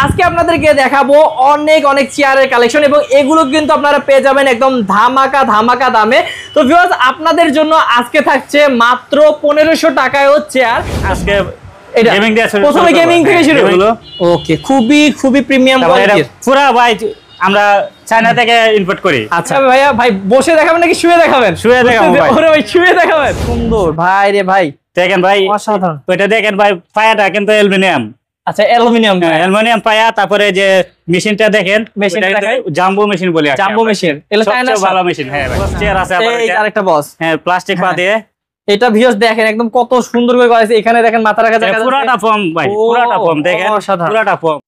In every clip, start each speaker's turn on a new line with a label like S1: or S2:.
S1: আজকে আপনাদেরকে দেখাবো অনেক অনেক চেয়ারের কালেকশন এবং এগুলো কিন্তু আপনারা পেয়ে যাবেন একদম ধামাকা ধামাকা দামে। তো ভিউয়ার্স আপনাদের জন্য আজকে থাকছে মাত্র 1500 টাকায় চেয়ার।
S2: আজকে
S1: এটা
S2: গেমিং দিয়ে শুরু,
S1: প্রথমে গেমিং থেকে শুরু হলো। ওকে, খুবই খুবই প্রিমিয়াম কোয়ালিটির
S2: পুরো ভাই আমরা চায়না থেকে ইম্পোর্ট করি।
S1: আচ্ছা ভাইয়া, ভাই বসে দেখাবেন নাকি শুয়ে দেখাবেন?
S2: শুয়ে দেখাবো ভাই।
S1: ওরে ভাই শুয়ে দেখাবেন, সুন্দর ভাই রে ভাই।
S2: দেখেন ভাই
S1: অসাধারণ।
S2: ওইটা দেখেন ভাই, পায়াটা কিন্তু অ্যালুমিনিয়াম।
S1: আচ্ছা অ্যালুমিনিয়াম,
S2: অ্যালুমিনিয়াম পায়া। তারপরে যে মেশিনটা দেখেন, জাম্বো মেশিন বলি।
S1: জাম্বো মেশিন, এটা চায়নার
S2: ভালো মেশিন। হ্যাঁ ভাই, চেয়ার আছে
S1: এই আরেকটা বস।
S2: হ্যাঁ, প্লাস্টিক পা দিয়ে।
S1: এটা ভিউয়ার্স দেখেন একদম কত সুন্দর করে করেছে। এখানে দেখেন মাথা রাখা জায়গা,
S2: পুরাটা ফর্ম ভাই, পুরাটা ফর্ম দেখেন, পুরাটা ফর্ম।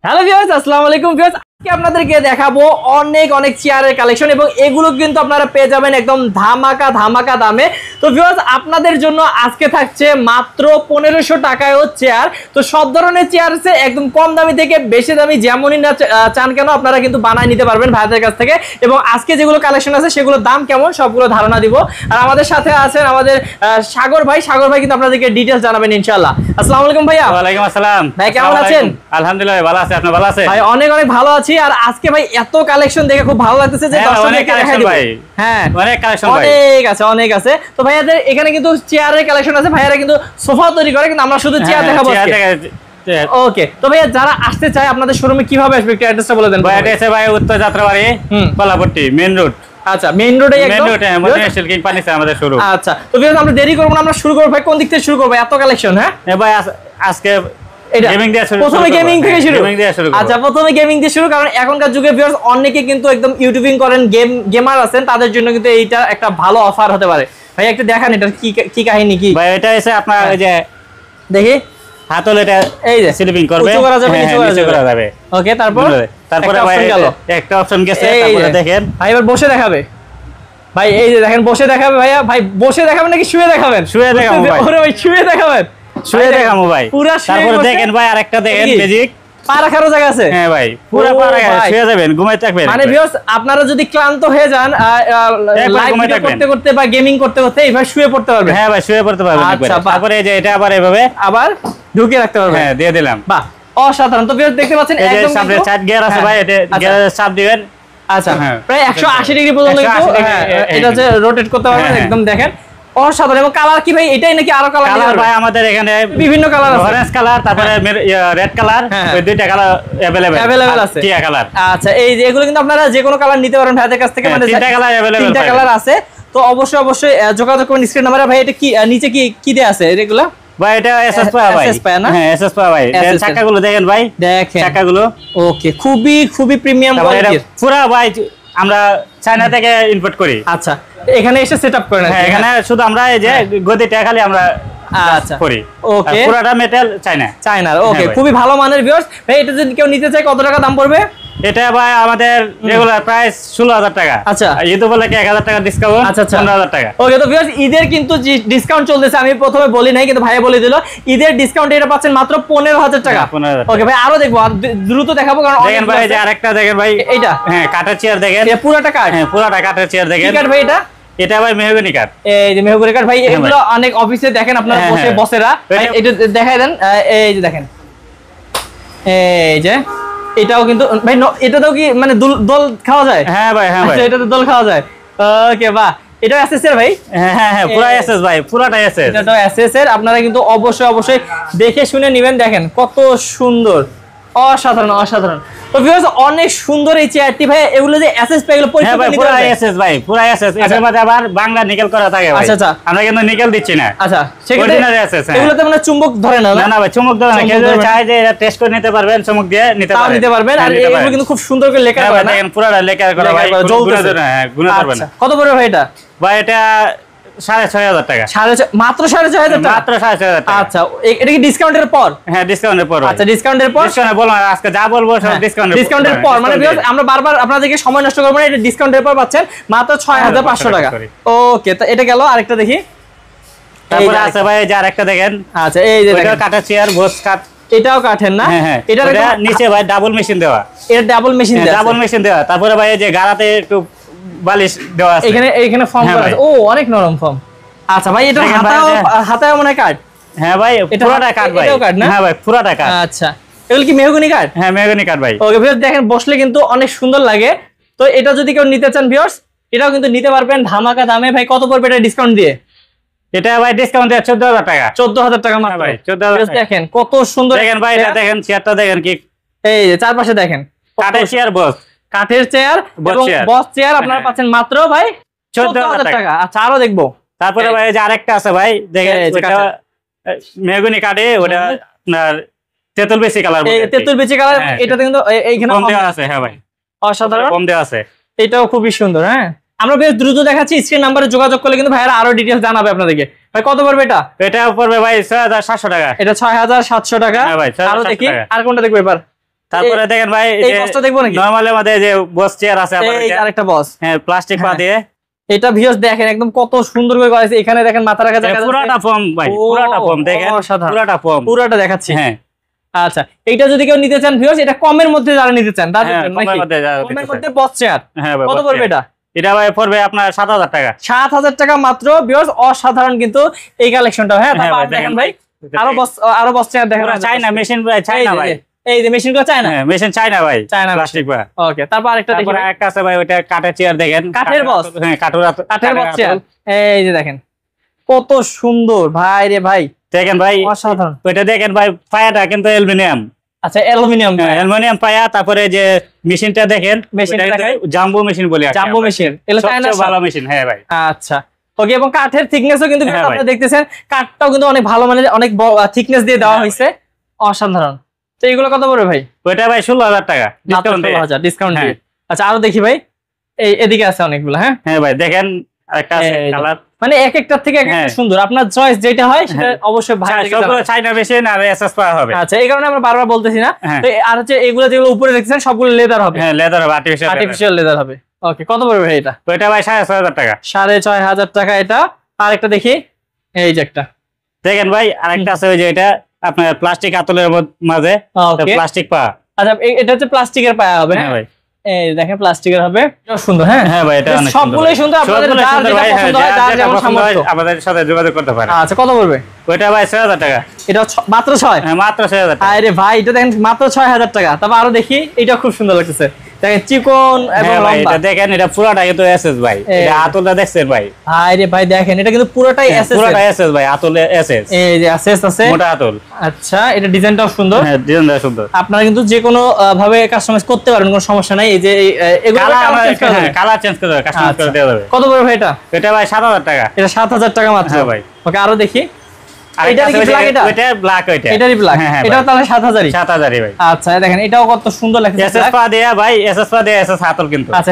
S1: হ্যালো ভিউয়ার্স, আসসালামু আলাইকুম ভিউয়ার্স। আজকে আপনাদেরকে দেখাবো অনেক অনেক চেয়ারের কালেকশন এবং এগুলো কিন্তু আপনারা পেয়ে যাবেন একদম ধামাকা ধামাকা দামে। তো ভিউয়ার্স আপনাদের জন্য আজকে থাকছে মাত্র 1500 টাকায় চেয়ার। তো সব ধরনের চেয়ার আছে, একদম কম দামি থেকে বেশি দামি, যেমনই না চান কেন আপনারা কিন্তু বানায় নিতে পারবেন ভাইদের কাছ থেকে। এবং আজকে যেগুলো কালেকশন আছে সেগুলোর দাম কেমন সবগুলো ধারণা দিব। আর আমাদের সাথে আছেন আমাদের সাগর ভাই। সাগর ভাই কিন্তু আপনাদেরকে ডিটেইলস জানাবেন ইনশাআল্লাহ। আসসালামু আলাইকুম ভাইয়া।
S2: ওয়া আলাইকুম আসসালাম
S1: ভাই, কেমন আছেন?
S2: আলহামদুলিল্লাহ ভালো আছি, আপনি ভালো আছেন?
S1: ভাই অনেক অনেক ভালো আছি। আর আজকে ভাই এত কালেকশন দেখে খুব ভালো লাগতেছে যে দর্শকদেরকে দেখাই দিব। হ্যাঁ অনেক কালেকশন ভাই, অনেক আছে। তো ভাইয়াদের এখানে কিন্তু চেয়ারের কালেকশন আছে। ভাইয়ারা কিন্তু সোফা তৈরি করে, কিন্তু আমরা শুধু চেয়ার দেখাবো আজকে। ওকে, তো ভাইয়া যারা আসতে চায় আপনাদের শোরুমে কিভাবে আসবে একটু অ্যাড্রেসটা বলে দেন।
S2: ভাই অ্যাড্রেস ভাই উত্তর যাত্রাবাড়ি, কলাপট্টি মেইন রোড।
S1: আচ্ছা, মেইন রোডে একদম,
S2: মেইন রোড মদিনা সিল্কিং পানিতে আমাদের শুরু।
S1: আচ্ছা, তো ভিউয়ার্স আমরা দেরি করব না, আমরা শুরু করব। ভাই কোন দিক থেকে শুরু করব? এত কালেকশন। হ্যাঁ
S2: ভাই আজকে গেমিং দিয়ে শুরু,
S1: প্রথমে গেমিং থেকে শুরু।
S2: আচ্ছা,
S1: প্রথমে গেমিং দিয়ে শুরু, কারণ এখনকার যুগে ভিউয়ার্স অনেকে কিন্তু একদম ইউটিউবিং করেন, গেমার আছেন, তাদের জন্য কিন্তু এইটা একটা ভালো অফার হতে পারে। ভাই একটু দেখান এটা কি কাহিনী কি?
S2: ভাই এটা এসে আপনার ওই যে
S1: দেখি
S2: হাতল, এটা এই যে স্লিপিং করবে,
S1: উঁচু করা যাবে, নিচু করা
S2: যাবে।
S1: ওকে, তারপরে
S2: ভাই একটা অপশন গেছে, তারপরে দেখেন
S1: ভাই এবার বসে দেখাবে। ভাই এই যে দেখেন বসে দেখাবে। ভাইয়া ভাই বসে দেখাবেন নাকি শুয়ে দেখাবেন?
S2: শুয়ে দেখাবো ভাই।
S1: ওরে ভাই শুয়ে দেখাবেন,
S2: শুয়ে দেখাবো ভাই। তারপরে দেখেন ভাই আরেকটা দেখেন, ম্যাজিক
S1: পা রাখারও জায়গা আছে।
S2: হ্যাঁ ভাই, পুরো পা রাখা, শুয়ে যাবেন, ঘুমাইতে থাকবেন।
S1: মানে ভিউয়ার্স আপনারা যদি ক্লান্ত হয়ে যান লাইভ ভিডিও করতে করতে বা গেমিং করতে করতে এইভাবে শুয়ে পড়তে পারবেন।
S2: হ্যাঁ ভাই শুয়ে পড়তে পারবেন।
S1: আচ্ছা,
S2: তারপরে এই যে এটা আবার এভাবে
S1: আবার ঢুকিয়ে রাখতে পারবেন।
S2: হ্যাঁ দিয়ে দিলাম।
S1: বাহ, অসাধারণ। তো ভিউয়ার্স দেখতে পাচ্ছেন একদম
S2: সামনে 4 গিয়ার আছে ভাই, এটা গিয়ারের চাপ দিবেন।
S1: আচ্ছা, প্রায় 180 ডিগ্রি পর্যন্ত কিন্তু এটা হচ্ছে রোটেট করতে পারবেন। একদম দেখেন অসাধারণ। এবং কালার কি ভাই এটাই নাকি আরো কালার?
S2: ভাই আমাদের এখানে
S1: বিভিন্ন কালার আছে,
S2: অরেঞ্জ কালার, তারপরে রেড কালার, ওই দুইটা কালার
S1: अवेलेबल আছে।
S2: টিয়া কালার।
S1: আচ্ছা, এই যে এগুলো কিন্তু আপনারা যে কোনো কালার নিতে পারেন ভাইদের কাছ থেকে। মানে
S2: তিনটা কালার अवेलेबल,
S1: তিনটা কালার আছে। তো অবশ্যই যোগাযোগ করুন স্ক্রিন নাম্বারে। ভাই এটা কি নিচে কি দেয়া আছে এগুলো?
S2: ভাই এটা এসএস পা ভাই,
S1: এসএস পা না?
S2: হ্যাঁ এসএস পা ভাই। চাকাগুলো দেখেন ভাই,
S1: দেখেন
S2: চাকাগুলো।
S1: ওকে, খুবই প্রিমিয়াম কোয়ালিটির।
S2: পুরো ভাই আমরা চায়না থেকে ইম্পোর্ট করি।
S1: আচ্ছা, এখানে এসে সেটআপ করেন?
S2: হ্যাঁ, এখানে শুধু আমরা এই যে গদিটা খালি আমরা
S1: আচ্ছা
S2: করি।
S1: ওকে,
S2: পুরোটা মেটাল চায়নার।
S1: ওকে, খুবই ভালো মানের ভিউয়ার্স। ভাই এটা যদি কেউ নিতে চায় কত টাকা দাম পড়বে?
S2: এটা ভাই আমাদের রেগুলার প্রাইস 16,000 টাকা।
S1: আচ্ছা,
S2: ঈদ উপলক্ষে 1000 টাকা ডিসকাউন্ট।
S1: আচ্ছা
S2: 15,000 টাকা।
S1: ওকে, তো ভিউয়ার্স ঈদের কিন্তু ডিসকাউন্ট চলতেছে। আমি প্রথমে বলি নাই, কিন্তু ভাইয়া বলে দিল ঈদের ডিসকাউন্ট এটা পাচ্ছেন মাত্র 15,000 টাকা।
S2: 15,000।
S1: ওকে ভাই, আরো দেখবো, দ্রুত দেখাবো কারণ
S2: দেখেন ভাই যে আরেকটা দেখেন ভাই,
S1: এইটা
S2: হ্যাঁ কাঠের চেয়ার দেখেন,
S1: এটা পুরোটা কাঠ।
S2: হ্যাঁ পুরোটা কাঠের চেয়ার দেখেন।
S1: কি কাঠ ভাই এটা?
S2: এটা ভাই মেহগনি কাঠ।
S1: এই যে মেহগনি কাঠ ভাই, এগুলো অনেক অফিসে দেখেন আপনারা বসে বসেরা। এটা দেখাই দেন, এই যে দেখেন, এই যে এটাও কিন্তু ভাই এটাতেও কি মানে দোল খাওয়া যায়?
S2: হ্যাঁ ভাই, হ্যাঁ ভাই,
S1: এটাতে দোল খাওয়া যায়। ওকে বাহ, এটা এসএস এর ভাই?
S2: হ্যাঁ পুরো এসএস ভাই, পুরোটা এসএস।
S1: এটা এসএস এর। আপনারা কিন্তু অবশ্যই দেখে শুনে নেবেন। দেখেন কত সুন্দর, অসাধারণ। তো ভিউয়ার্স অনেক সুন্দর এই চেয়ারটি ভাই। এগুলো যে এসএস পাই, এগুলো পরীক্ষা করে নিতে
S2: পুরো
S1: হবে?
S2: এসএস ভাই, পুরো এসএস। এর মধ্যে আবার বাংলা নিকেল করা থাকে ভাই।
S1: আচ্ছা,
S2: আমরা কিন্তু নিকেল দিচ্ছি না।
S1: আচ্ছা, সেক্ষেত্রে এগুলোতে মানে চুম্বক ধরে না?
S2: না ভাই, চুম্বক ধরে না। কেউ যদি চায় যে এটা টেস্ট করে নিতে পারবেন, চুম্বক দিয়ে নিতে পারবেন।
S1: আর এগুলো কিন্তু খুব সুন্দর করে লেখা করা না?
S2: দেখেন পুরোটা লেখা করা ভাই,
S1: জ্বলতেছে।
S2: হ্যাঁ গুণা করবেন।
S1: কত পড়বে ভাই এটা?
S2: ভাই এটা 6,500 টাকা।
S1: মাত্র 6,500 টাকা?
S2: মাত্র 6,500 টাকা।
S1: আচ্ছা, এটা কি ডিসকাউন্টের পর?
S2: হ্যাঁ ডিসকাউন্টের পর।
S1: আচ্ছা, ডিসকাউন্টের পর
S2: বলো আজকে যা বলবো সব
S1: ডিসকাউন্টের পর। মানে ভিউয়ার্স আমরা বারবার আপনাদেরকে সময় নষ্ট করব না, এটা ডিসকাউন্টের পর পাচ্ছেন মাত্র 6,500 টাকা। ওকে, তো এটা গেল। আরেকটা দেখি,
S2: তারপরে আছে ভাই যে আরেকটা দেখেন।
S1: আচ্ছা, এই যে
S2: এটা কাঠের চেয়ার, ভোজ কাঠ।
S1: এটাও কাঠের না?
S2: হ্যাঁ,
S1: এটা
S2: নিচে ভাই ডাবল মেশিন দেওয়া।
S1: এটা ডাবল মেশিন দেওয়া।
S2: তারপরে ভাই এই যে গাড়াতে একটু বালিশ দেওয়া আছে।
S1: এখানে ফর্ম করা আছে। ও অনেক নরম ফর্ম। আচ্ছা ভাই, এটা হাতায় মনে হয় কাঠ।
S2: হ্যাঁ ভাই পুরোটা কাঠ ভাই।
S1: এটাও কাঠ না?
S2: হ্যাঁ ভাই পুরোটা কাঠ।
S1: আচ্ছা, এগুলো কি মেহগনি কাঠ?
S2: হ্যাঁ মেহগনি কাঠ ভাই।
S1: ওকে ভিউয়ার্স, দেখেন বসলে কিন্তু অনেক সুন্দর লাগে। তো এটা যদি কেউ নিতে চান ভিউয়ার্স, এটাও কিন্তু নিতে পারবেন ধামাকা দামে। ভাই কত পড়বে এটা ডিসকাউন্ট দিয়ে?
S2: এটা ভাই ডিসকাউন্ট দিয়ে 14000 টাকা।
S1: 14000 টাকা মাত্র
S2: ভাই 14000 টাকা।
S1: দেখেন কত সুন্দর।
S2: দেখেন ভাই এটা দেখেন চেয়ারটা দেখেন কি
S1: এই যে চারপাশে দেখেন
S2: কাঠের চেয়ার বস।
S1: কাঠের চেয়ার এবং বস চেয়ার আপনারা পাচ্ছেন মাত্র ভাই
S2: 14000
S1: টাকা। আচ্ছা আরো দেখবো।
S2: তারপরে ভাই এই যে আরেকটা আছে ভাই দেখেন, ওটা মেহগনি কাঠে, ওটা আপনার তেতুল বেশি কালার বলে।
S1: এই তেতুল বেচি কালার, এটাতে কিন্তু এইখানে
S2: কম দেওয়া আছে। হ্যাঁ ভাই
S1: অসাধারণ
S2: কম দেওয়া আছে।
S1: এটাও খুবই সুন্দর। হ্যাঁ, আমরা বেশ দ্রুত দেখাচ্ছি, স্ক্রিন নাম্বারে যোগাযোগ করলে কিন্তু ভাইরা আরো ডিটেইলস জানাবে আপনাদেরকে। ভাই কত পড়বে এটা?
S2: এটা পড়বে ভাই 6700 টাকা।
S1: এটা 6700 টাকা।
S2: হ্যাঁ ভাই, 6700
S1: আরো দেখি
S2: টাকা।
S1: আর কোনটা দেখবো এবার?
S2: তারপরে দেখেন ভাই
S1: এই বসটা দেখবো নাকি?
S2: নরমালের মধ্যে যে বস চেয়ার আছে আপনার,
S1: এই আরেকটা বস।
S2: হ্যাঁ প্লাস্টিক পা দিয়ে।
S1: এটা ভিউয়ার্স দেখেন একদম কত সুন্দর করে করা হয়েছে। এখানে দেখেন মাথা রাখা জায়গা,
S2: পুরাটা ফর্ম ভাই, পুরাটা ফর্ম দেখেন, পুরাটা ফর্ম,
S1: পুরাটা দেখাচ্ছি।
S2: হ্যাঁ
S1: আচ্ছা, এইটা যদি কেউ নিতে চান ভিউয়ার্স, এটা কমের মধ্যে যারা নিতে চান তাদের
S2: হ্যাঁ,
S1: জন্য
S2: কমের
S1: নাকি?
S2: মধ্যে যারা
S1: কমের
S2: নিতে
S1: মধ্যে বস চেয়ার।
S2: হ্যাঁ ভাই,
S1: কত
S2: বস
S1: পড়বে
S2: চেয়ার।
S1: এটা?
S2: এটা ভাই পড়বে আপনার 7000 টাকা।
S1: 7000 টাকা মাত্র ভিউয়ার্স, অসাধারণ কিন্তু এই কালেকশনটা। হ্যাঁ,
S2: হ্যাঁ
S1: তারপর
S2: ভাই,
S1: দেখেন
S2: দেখেন
S1: ভাই আরো বস চেয়ার দেখেন।
S2: পুরা চায়না মেশিন ভাই, চায়না ভাই।
S1: এই যে মেশিনগুলো চায়না।
S2: হ্যাঁ মেশিন চায়না ভাই,
S1: চায়না
S2: প্লাস্টিক পা।
S1: ওকে, তারপর আরেকটা দেখি।
S2: তারপরে একটা আছে ভাই, ওটা কাঠের চেয়ার দেখেন,
S1: কাঠের বস।
S2: হ্যাঁ
S1: কাঠের বস চেয়ার। এই যে দেখেন কত সুন্দর ভাই রে ভাই,
S2: দেখেন ভাই
S1: অসাধারণ।
S2: ওইটা দেখেন ভাই, পায়াটা কিন্তু অ্যালুমিনিয়াম।
S1: আচ্ছা, অ্যালুমিনিয়াম।
S2: অ্যালুমিনিয়াম পায়া। তারপরে যে মেশিনটা দেখেন,
S1: মেশিনটা দেখেন,
S2: জাম্বো মেশিন বলি।
S1: জাম্বো মেশিন, এগুলো চায়না
S2: ভালো মেশিন। হ্যাঁ ভাই।
S1: আচ্ছা ওকে, এবং কাঠের থিকনেসও কিন্তু
S2: হ্যাঁ
S1: আপনারা দেখতেছেন, কাঠটাও কিন্তু অনেক ভালো মানের, অনেক থিকনেস দিয়ে দেওয়া হয়েছে, অসাধারণ। তো এগুলো কত পড়বে ভাই?
S2: ওইটা ভাই 16000 টাকা ডিসকাউন্ট দিয়ে।
S1: 16000 ডিসকাউন্ট দিয়ে।
S2: হ্যাঁ।
S1: আচ্ছা আরো দেখি ভাই, এই এদিকে আছে অনেকগুলো। হ্যাঁ
S2: হ্যাঁ ভাই দেখেন আরেকটা আছে
S1: এই যে।
S2: কালার,
S1: মানে এক একটার থেকে এক একটা
S2: হ্যাঁ।
S1: সুন্দর, আপনার চয়েস যেটা হয় সেটা অবশ্যই ভাই থেকে
S2: সবগুলো
S1: জানাবেন।
S2: চায়না মেশিন আর এসএস পা হবে।
S1: আচ্ছা, এই কারণে আমরা বারবার বলতেছি না।
S2: হ্যাঁ।
S1: তো আর হচ্ছে এগুলো যেগুলো উপরে দেখছেন সবগুলো লেদার হবে।
S2: হ্যাঁ লেদার হবে, আর্টিফিশিয়াল
S1: আর্টিফিশিয়াল লেদার হবে। ওকে, কত পড়বে ভাই এটা?
S2: ওইটা ভাই 6500 টাকা।
S1: 6500 টাকা এটা। আর একটা দেখি, এই যে একটা
S2: দেখেন ভাই আরেকটা আছে, ওই যে এটা আপনার প্লাস্টিক আতলের মাঝে
S1: ওকে।
S2: প্লাস্টিক পা।
S1: আচ্ছা, এটা হচ্ছে প্লাস্টিকের পায়া হবে।
S2: হ্যাঁ ভাই।
S1: এই দেখেন প্লাস্টিকের হবে, এটাও সুন্দর। হ্যাঁ
S2: হ্যাঁ ভাই এটা অনেক
S1: সবগুলোই সুন্দর, আপনাদের
S2: সবগুলো
S1: যার
S2: সুন্দর
S1: যেটা
S2: ভাই। হ্যাঁ,
S1: পছন্দ হয়, যার
S2: যেটা
S1: যেমন
S2: পছন্দ হয়
S1: সামর্থ্য।
S2: আমাদের সাথে যোগাযোগ করতে পারে।
S1: আচ্ছা, কত পড়বে?
S2: ওইটা ভাই 6000 টাকা।
S1: এটা মাত্র 6?
S2: হ্যাঁ মাত্র 6000 টাকা।
S1: আরে ভাই, এটা দেখেন মাত্র 6000 টাকা। তারপর আরো দেখি, এটা খুব সুন্দর লাগতেছে। দেখেন চিকন এবং
S2: হ্যাঁ ভাই
S1: লম্বা।
S2: এটা দেখেন, এটা পুরোটা কিন্তু এসএস ভাই। এটা আতলটা দেখছেন ভাই?
S1: আরে ভাই দেখেন, এটা কিন্তু পুরোটাই এসএস।
S2: পুরোটা এসএস ভাই, আতলে এসএস।
S1: এই যে এসএস আছে,
S2: মোটা আতল।
S1: আচ্ছা, এটা ডিজাইনটাও সুন্দর।
S2: হ্যাঁ ডিজাইনটা সুন্দর।
S1: আপনারা কিন্তু যে কোনো ভাবে কাস্টমাইজ করতে পারেন, কোনো সমস্যা নাই। এই যে এগুলো
S2: কালার চেঞ্জ করে কাস্টমাইজ করে দেওয়া যাবে।
S1: কত পড়বে ভাই এটা?
S2: এটা ভাই 7000 টাকা।
S1: এটা 7000 টাকা মাত্র।
S2: হ্যাঁ ভাই।
S1: ওকে, আরো দেখি।
S2: আরেকটা
S1: এটা কি
S2: আছে,
S1: ব্ল্যাক? এটা
S2: ওইটা ব্ল্যাক। ওইটা
S1: এটারই ব্ল্যাক।
S2: হ্যাঁ হ্যাঁ
S1: এটাও তাহলে 7000 ই।
S2: 7000 ভাই।
S1: আচ্ছা, দেখেন এটাও কত সুন্দর লাগছে।
S2: এসএস পা দেয়া ভাই, এসএস পা দেয়া, এসএস হাতল কিন্তু।
S1: আচ্ছা,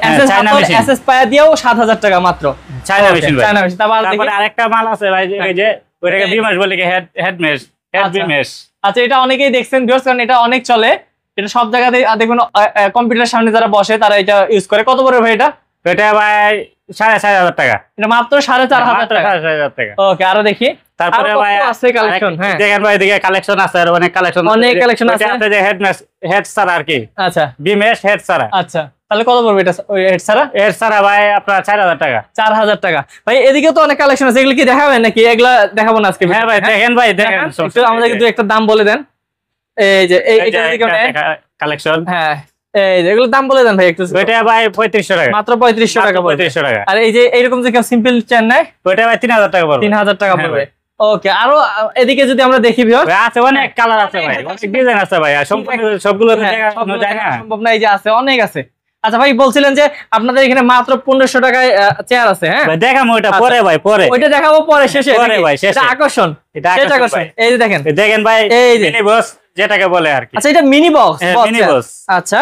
S1: এসএস
S2: চায়না মেশিন।
S1: এসএস পায়া দিয়েও 7000 টাকা মাত্র।
S2: চায়না মেশিন ভাই।
S1: China machine.
S2: তারপরে আরেকটা মাল আছে ভাই, এই যে ওইটাকে বিমেশ বলে, কি হেড মেশ, হেড
S1: আচ্ছা।
S2: বিমেশ।
S1: আচ্ছা, এটা অনেকেই দেখছেন ভিউয়ার্স, কারণ এটা অনেক চলে। এটা সব জায়গাতে দেখবেন, কম্পিউটার সামনে যারা বসে তারা এটা ইউজ করে। কত পড়বে ভাই এটা?
S2: এটা ভাই 4500 টাকা।
S1: এটা মাত্র 4500 টাকা।
S2: 4500 টাকা।
S1: ওকে, আরো দেখি।
S2: তারপরে
S1: আরো কত
S2: ভাই
S1: আছে কালেকশন? হ্যাঁ,
S2: দেখেন ভাই, এদিকে কালেকশন আছে, আর অনেক কালেকশন,
S1: অনেক কালেকশন আছে।
S2: যে হেড মেশ, হেড সারা আর কি,
S1: আচ্ছা
S2: বিমেশ হেড সারা।
S1: আচ্ছা, তাহলে কত পড়বে এটা? ওই হেড ছাড়া
S2: হেড সারা ভাই আপনার 4000 টাকা।
S1: 4000 টাকা। ভাই এদিকে তো অনেক কালেকশন আছে, এগুলো কি দেখাবেন নাকি? এগুলা দেখাবো না আজকে?
S2: হ্যাঁ ভাই দেখেন ভাই, দেখেন
S1: একটু আমাদেরকে দু একটা দাম বলে দেন। এই যে এইটা দিকে
S2: কালেকশন।
S1: হ্যাঁ, এই যে এগুলোর দাম বলে দেন ভাই একটু।
S2: ওইটা ভাই 3500 টাকা।
S1: মাত্র 3500 টাকা পড়বে।
S2: 3500 টাকা।
S1: আর এই যে এইরকম যে কেউ সিম্পল চেন নেয়,
S2: ওইটা ভাই 3000 টাকা পড়বে।
S1: 3000 টাকা
S2: হ্যাঁ
S1: পড়বে। ওকে, আরো এদিকে যদি আমরা দেখি ভিউয়ার্স,
S2: ভাই আছে অনেক কালার আছে ভাই, অনেক ডিজাইন আছে ভাই, আর সবগুলো তো
S1: সবগুলো
S2: যায় না।
S1: সম্ভব না, এই যে আছে, অনেক আছে। আচ্ছা ভাই, বলছিলেন যে আপনাদের এখানে মাত্র 1500 টাকায় চেয়ার আছে। হ্যাঁ
S2: ভাই দেখাম ওইটা পরে ভাই, পরে
S1: ওইটা দেখাবো পরে, শেষে
S2: পরে ভাই, শেষে।
S1: এটা আকর্ষণ,
S2: এটা
S1: সেটা
S2: আকর্ষণ
S1: আকর্ষণ।
S2: ভাই।
S1: এই যে দেখেন,
S2: দেখেন ভাই,
S1: এই যে
S2: মিনি বস যেটাকে বলে আর কি।
S1: আচ্ছা, এটা মিনি বক্স।
S2: হ্যাঁ, মিনি বক্স।
S1: আচ্ছা,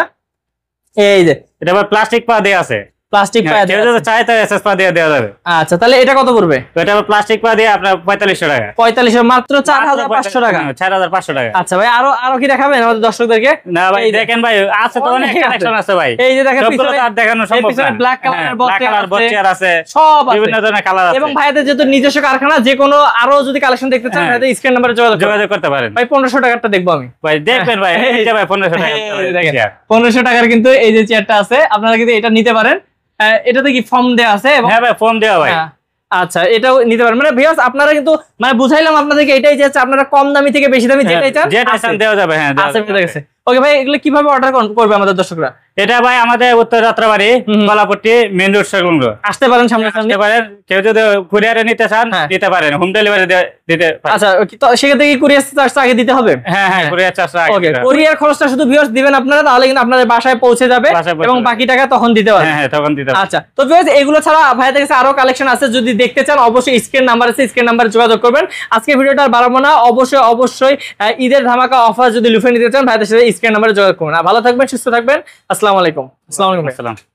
S1: এই যে
S2: এটা ভাই প্লাস্টিক পা দেয়া আছে।
S1: প্লাস্টিক পায়া
S2: কেউ
S1: দেওয়া
S2: যদি
S1: আছে।
S2: চায় তো এসএস পা দিয়ে দেওয়া যাবে।
S1: আচ্ছা, তাহলে এটা কত পড়বে?
S2: এটা ভাই প্লাস্টিক পা দিয়ে আপনার 4500 টাকা।
S1: 4500, মাত্র 4500 টাকা।
S2: 4500 টাকা।
S1: আচ্ছা ভাই, আরো কি দেখাবেন আমাদের দর্শকদেরকে?
S2: না ভাই দেখেন ভাই, আছে তো অনেক কালেকশন আছে ভাই।
S1: এই যে দেখেন,
S2: সবগুলো তো আর দেখানো সম্ভব না।
S1: ব্ল্যাক কালারের
S2: ব্ল্যাক কালার বক্স চেয়ার আছে,
S1: সব আছে।
S2: বিভিন্ন ধরনের কালার আছে।
S1: এবং ভাইদের যেহেতু নিজস্ব কারখানা, যে কোনো আরো যদি কালেকশন দেখতে চান, ভাইদের স্ক্রিন নাম্বারে
S2: যোগাযোগ করতে পারেন।
S1: ভাই 1500 টাকারটা দেখবো আমি।
S2: ভাই দেখবেন ভাই, এই যে ভাই 1500 টাকা।
S1: এই দেখেন, 1500 টাকার কিন্তু এই যে চেয়ারটা আছে, আপনারা কিন্তু এটা নিতে পারেন। এটাতে কি ফর্ম দেওয়া আছে?
S2: হ্যাঁ ভাই ফর্ম দেওয়া ভাই।
S1: আচ্ছা, এটাও নিতে পারেন। মানে ভিউয়ার্স আপনারা কিন্তু মানে বুঝাইলাম আপনাদেরকে এটাই যে আপনারা কম দামি থেকে বেশি দামি যেটাই চান
S2: যেটা চান দেওয়া যাবে। হ্যাঁ,
S1: আচ্ছা, পেয়ে গেছে। ওকে ভাই, এগুলো কিভাবে অর্ডার করবে আমাদের দর্শকরা?
S2: এটা ভাই আমাদের উত্তর যাত্রাবাড়ি কলাপট্টি মেইন রোড সরগঞ্জ
S1: আসতে পারেন সামনাসামনি।
S2: আসতে পারেন, কেউ যদি কুরিয়ারে নিতে চান দিতে পারেন, হোম ডেলিভারি দিতে পারেন।
S1: আচ্ছা, তো সেক্ষেত্রে কি কুরিয়ার চার্জটা আগে দিতে হবে?
S2: হ্যাঁ হ্যাঁ, কুরিয়ার চার্জটা
S1: ওকে, কুরিয়ার খরচটা শুধু ভিউয়ার্স দিবেন আপনারা, তাহলে কিন্তু আপনাদের বাসায় পৌঁছে যাবে এবং বাকি টাকা তখন দিতে পারবেন।
S2: হ্যাঁ হ্যাঁ, তখন দিতে পারবেন।
S1: আচ্ছা, তো ভিউয়ার্স এগুলো ছাড়া ভাইয়াদের কাছে আরো কালেকশন আছে, যদি দেখতে চান অবশ্যই স্ক্রিন নাম্বার আছে, স্ক্রিন নাম্বারে যোগাযোগ করবেন। আজকে ভিডিওটা আর বাড়াবো না, অবশ্যই ঈদের ধামাকা অফার যদি লুফে নিতে চান ভাইয়াদের সাথে স্ক্রিন নাম্বারে যোগাযোগ করুন। আর ভালো থাকবেন, সুস্থ থাকবেন। আসসালামু আলাইকুম।
S2: আসসালামু আলাইকুম।